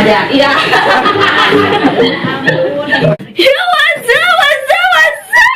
ada. Iya. Ya what's up, what's up, what's up?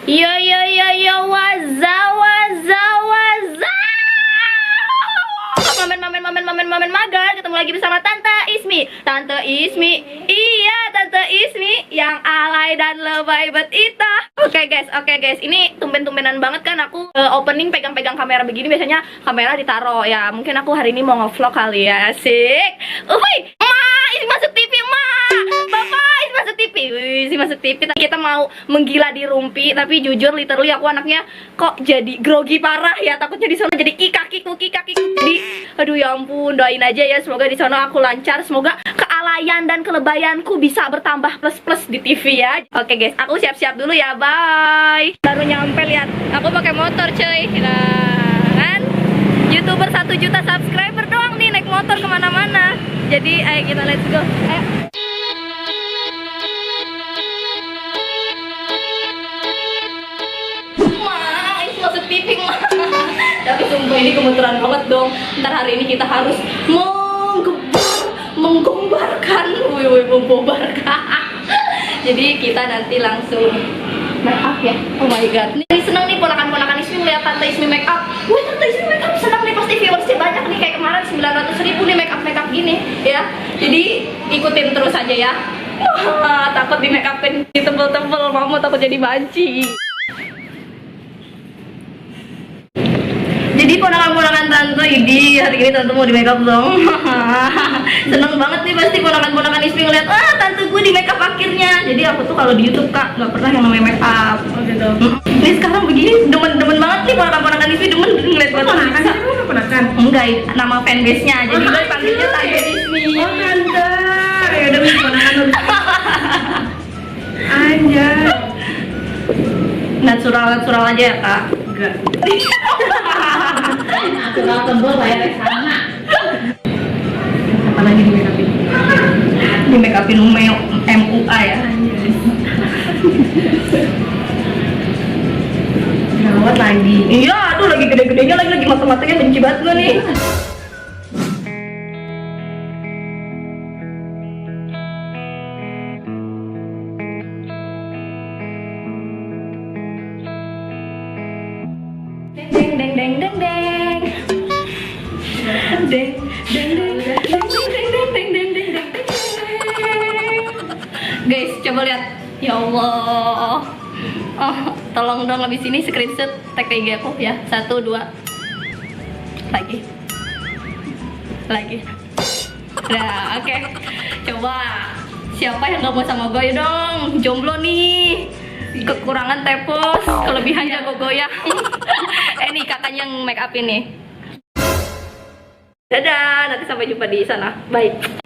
Yo yo yo yo what's up, what's up, what's up? Mamen magar, ketemu lagi bersama Tante Ismi. Tante Ismi, iya Tante Ismi yang alay dan lebay betita. Oke guys, ini tumben-tumbenan banget kan aku opening pegang-pegang kamera begini. Biasanya kamera ditaro ya. Mungkin aku hari ini mau ngevlog kali ya. Asik. Uhuy, Ma, Ismi masuk TV, Ma. Bapak, Ismi masuk TV. Ismi masuk TV. Kita mau menggila di Rumpi, tapi jujur literally aku anaknya kok jadi grogi parah ya. Takutnya di sana jadi kikiku. Jadi aduh ya ampun, doain aja ya semoga di sana aku lancar, semoga kealayan dan kelebayanku bisa bertambah plus di TV ya. Oke guys, aku siap-siap dulu ya. Bye. Baru nyampe, lihat. Aku pakai motor, cuy. Nah, kan? YouTuber 1 juta subscriber doang nih naik motor kemana-mana. Jadi ayo kita let's go. Ayo. Masuk TV, Ma. Tapi sumpah ini kebetulan banget dong. Ntar hari ini kita harus menggombarkan, jadi kita nanti langsung make up ya. Oh my god, ini seneng nih ponakan-ponakan Ismi lihat Tante Ismi make up. Wih, Tante Ismi make up seneng nih, pasti viewersnya banyak nih. Kayak kemarin 900.000 nih make up gini ya. Jadi ikutin terus aja ya. Wah, takut di make upin tebel-tebel, mama takut jadi banci. Jadi ponakan-ponakan Tante ini hari ini Tante mau di makeup dong. Seneng banget nih pasti ponakan-ponakan Ismi ngeliat, Tante gue di makeup akhirnya. Jadi aku tuh kalau di YouTube Kak nggak pernah yang namanya makeup. Oh gitu. Ini sekarang begini demen banget nih ponakan-ponakan Ismi, demen ngeliat gue. Ponakan sih, lu ponakan? Enggak, nama fanbase-nya. Jadi gue panggilnya Tante Ismi. Oh Tante, ya udah ponakan lu. Anjay. Natural aja ya Kak. Enggak. Natural tebel bayar sama. Apalagi di make upin? Di make upin MUA ya. Gawat lagi. Iya, aduh lagi gede-gedenya lagi mata-matanya benci banget gue nih. Guys, coba lihat. Ya Allah. Oh, tolong dong habis ini screenshot tag IG aku ya. 1 2. Lagi. Nah, oke. Coba siapa yang nggak mau sama gue dong? Jomblo nih. Kekurangan tepos, kelebihan jago goyang. Nih kakaknya yang make up ini. Dadah, nanti sampai jumpa di sana. Bye.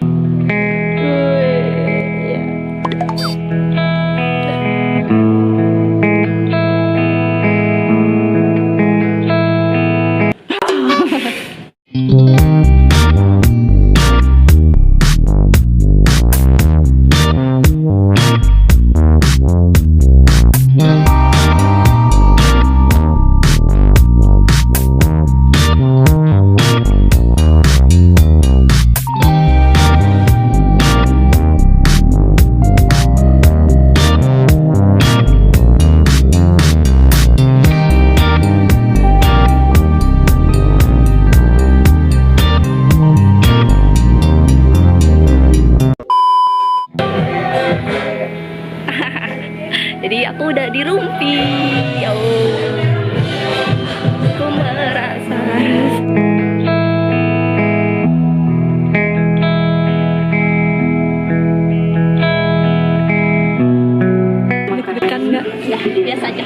Jadi aku udah di Rumpi. Yo. Aku merasa deg-degan nggak? Ya, biasa aja.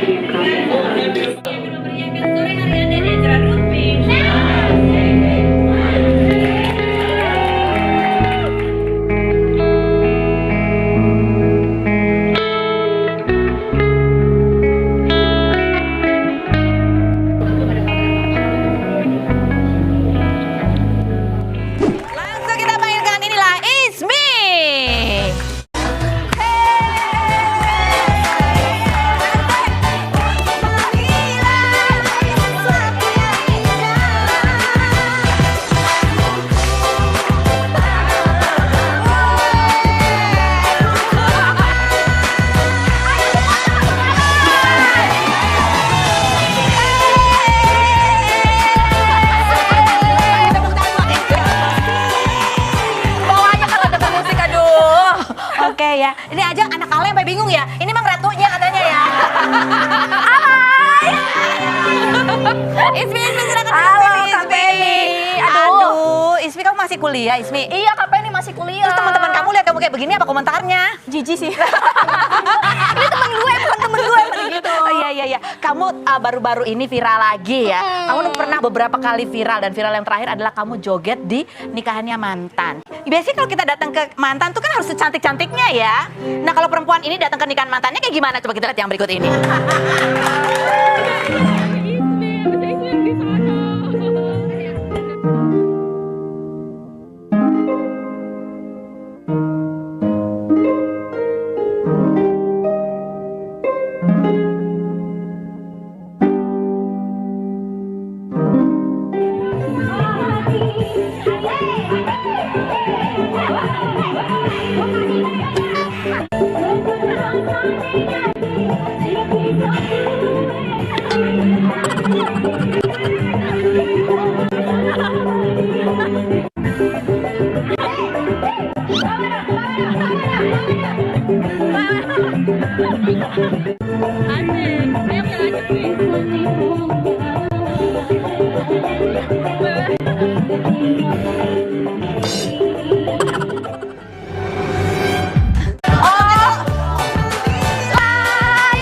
Ismi silakan. Halo Kak Penny. Aduh, Ismi kamu masih kuliah, Ismi? Iya Kak Penny masih kuliah. Terus teman-teman kamu lihat kamu kayak begini apa komentarnya? Jijik sih. Ini temen gue, bukan temen gue gitu. Oh, iya. Kamu baru-baru ini viral lagi ya. Kamu pernah beberapa kali viral dan viral yang terakhir adalah kamu joget di nikahannya mantan. Biasanya kalau kita datang ke mantan tuh kan harus secantik-cantiknya ya. Nah kalau perempuan ini datang ke nikahan mantannya kayak gimana? Coba kita lihat yang berikut ini.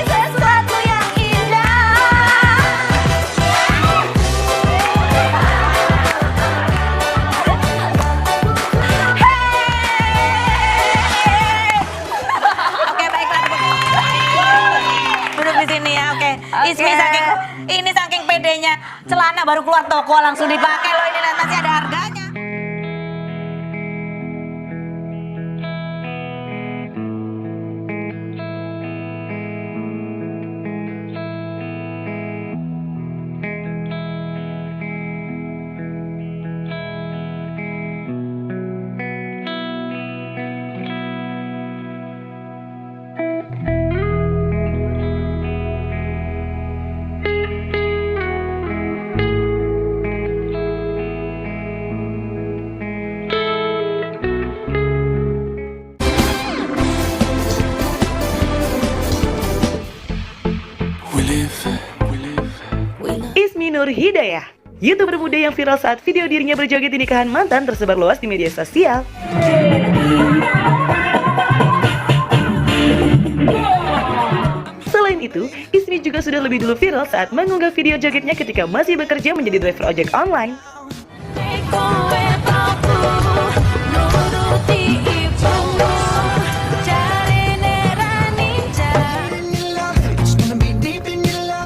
Sesuatu yang indah. Oke baiklah. Duduk di sini ya, oke. Ismi saking pedenya, celana baru keluar toko langsung dipakai loh ini dan masih ada harganya. Ismi Nur Hidayah, YouTuber muda yang viral saat video dirinya berjoget di nikahan mantan tersebar luas di media sosial. Selain itu, Ismi juga sudah lebih dulu viral saat mengunggah video jogetnya ketika masih bekerja menjadi driver ojek online.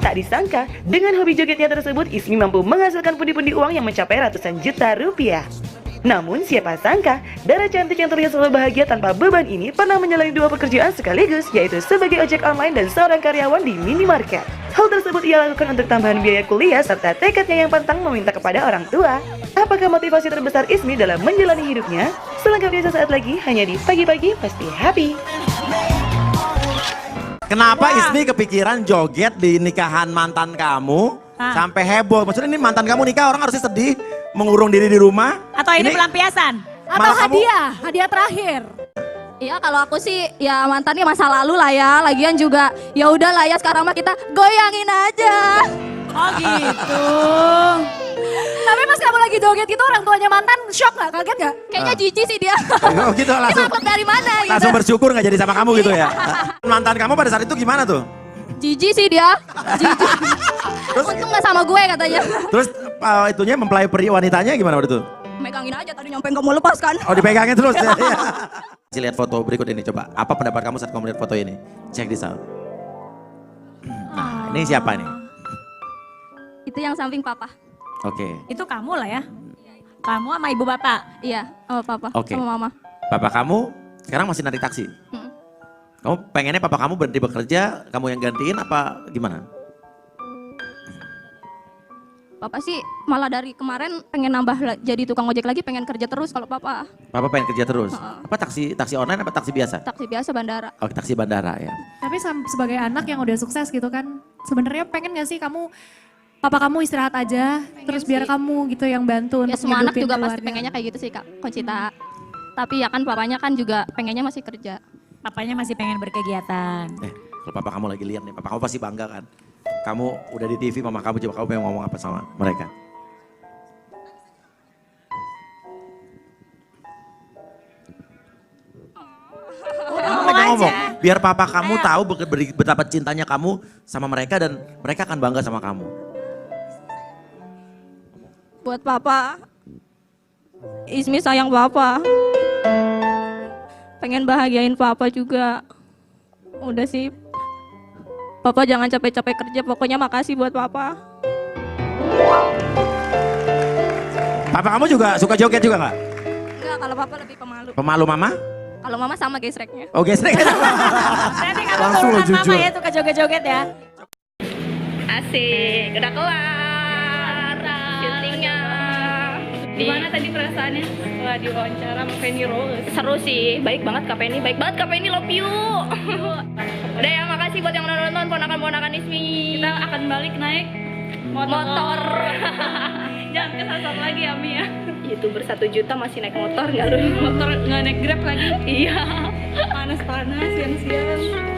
Tak disangka, dengan hobi jogetnya tersebut, Ismi mampu menghasilkan pundi-pundi uang yang mencapai ratusan juta rupiah. Namun siapa sangka, Dara cantik yang terlihat selalu bahagia tanpa beban ini pernah menjalani dua pekerjaan sekaligus, yaitu sebagai ojek online dan seorang karyawan di minimarket. Hal tersebut ia lakukan untuk tambahan biaya kuliah serta tekadnya yang pantang meminta kepada orang tua. Apakah motivasi terbesar Ismi dalam menjalani hidupnya? Selengkapnya sesaat lagi hanya di Pagi-Pagi Pasti Happy. Kenapa Ismi kepikiran joget di nikahan mantan kamu sampai heboh? Maksudnya ini mantan kamu nikah, orang harusnya sedih, mengurung diri di rumah. Atau ini pelampiasan? Atau Malah kamu- hadiah terakhir. Iya kalau aku sih ya mantannya masa lalu lah ya. Lagian juga ya udah lah ya sekarang mah kita goyangin aja. Oh gitu. Tapi pas kamu lagi joget itu orang tuanya mantan shock gak? Kaget gak? Kayaknya jijik sih dia. Oh gitu langsung. Ini dari mana gitu. Langsung bersyukur nggak jadi sama kamu gitu ya? Mantan kamu pada saat itu gimana tuh? Jijik sih dia. Jijik. Terus, Untung gak sama gue katanya. terus itunya mempelai peri wanitanya gimana waktu itu? Megangin aja tadi nyampe gak mau lepas kan. Oh dipegangin terus ya? Iya. Lihat foto berikut ini coba. Apa pendapat kamu saat kamu lihat foto ini? Check this out. Nah ini siapa nih? Itu yang samping papa. Oke. Itu kamu lah ya. Kamu sama ibu bapak. Iya sama papa Oke. sama mama. Papa kamu sekarang masih narik taksi? Mm. Kamu pengennya papa kamu berhenti bekerja, kamu yang gantiin apa gimana? Papa sih malah dari kemarin pengen nambah jadi tukang ojek lagi, pengen kerja terus kalau papa. Papa pengen kerja terus? Heeh. Apa taksi online apa taksi biasa? Taksi biasa bandara. Oh taksi bandara ya. Tapi sebagai anak yang udah sukses gitu kan, sebenarnya pengen gak sih kamu, papa kamu istirahat aja, terus biar kamu gitu yang bantu Ya untuk semua anak ngehidupin juga pasti keluarga. pengennya kayak gitu sih Kak Concita. Tapi ya kan papanya kan juga pengennya masih kerja. Papanya masih pengen berkegiatan. Kalau papa kamu lagi lihat nih, papa kamu pasti bangga kan? Kamu udah di TV, mama kamu coba kamu pengen ngomong apa sama mereka? Ngomong, biar papa kamu tahu betapa cintanya kamu sama mereka dan mereka akan bangga sama kamu. Buat papa, Ismi sayang papa. Pengen bahagiain papa juga. Udah sih, papa jangan capek-capek kerja, pokoknya makasih buat papa. Papa kamu juga suka joget juga nggak? Enggak, kalau papa lebih pemalu. Pemalu mama? Kalau mama sama gesreknya. Oh gesrek. Berarti kamu Langsung lo turunan mama jujur. ya suka joget-joget ya. Asik, udah kelar syutingnya. Gimana tadi perasaannya setelah diwawancara sama Penny Rose? Seru sih, baik banget Kak Penny, baik banget Kak Penny, love you. Udah ya, makasih buat yang udah nonton ponakan-ponakan Ismi. Kita akan balik naik Motor. Jangan kesasar lagi Ami ya. YouTuber 1 juta masih naik motor nggak lu? Motor nggak naik Grab lagi. Iya. Panas-panas siang-siang.